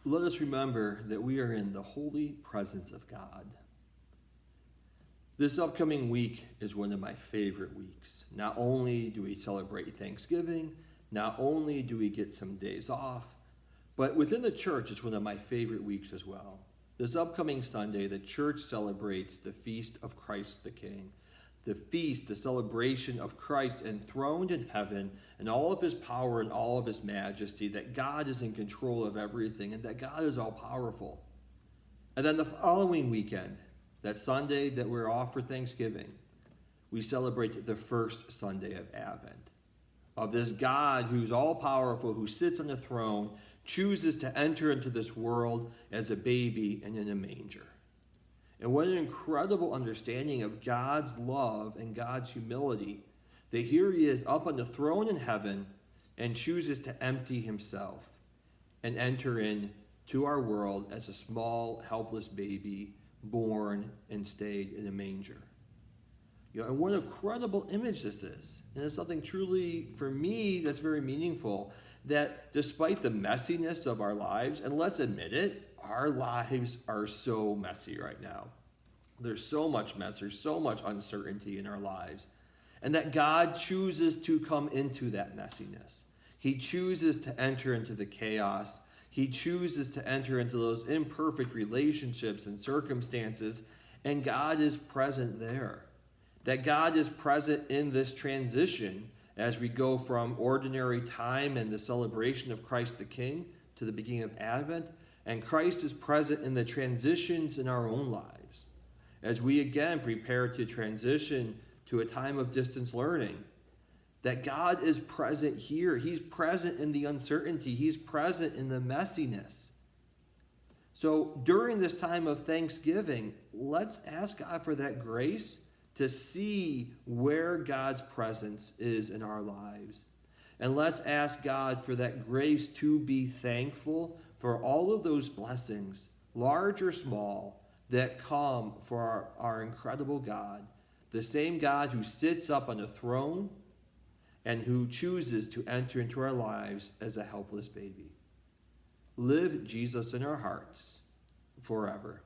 let us remember that we are in the holy presence of God. This upcoming week is one of my favorite weeks. Not only do we celebrate Thanksgiving, not only do we get some days off, but within the church, it's one of my favorite weeks as well. This upcoming Sunday, the church celebrates the feast of Christ the King. The feast, the celebration of Christ enthroned in heaven and all of his power and all of his majesty, that God is in control of everything and that God is all powerful. And then the following weekend, that Sunday that we're off for Thanksgiving, we celebrate the first Sunday of Advent, of this God who's all powerful, who sits on the throne, chooses to enter into this world as a baby and in a manger. And what an incredible understanding of God's love and God's humility, that here he is up on the throne in heaven and chooses to empty himself and enter into our world as a small, helpless baby born and stayed in a manger. And what an incredible image this is. And it's something truly, for me, that's very meaningful, that despite the messiness of our lives, and let's admit it, our lives are so messy right now. There's so much mess, there's so much uncertainty in our lives. And that God chooses to come into that messiness. He chooses to enter into the chaos. He chooses to enter into those imperfect relationships and circumstances, and God is present there. That God is present in this transition as we go from ordinary time and the celebration of Christ the King to the beginning of Advent, and Christ is present in the transitions in our own lives. As we again prepare to transition to a time of distance learning, that God is present here. He's present in the uncertainty. He's present in the messiness. So during this time of Thanksgiving, let's ask God for that grace to see where God's presence is in our lives. And let's ask God for that grace to be thankful for all of those blessings, large or small, that come for our incredible God, the same God who sits up on a throne and who chooses to enter into our lives as a helpless baby. Live Jesus in our hearts forever.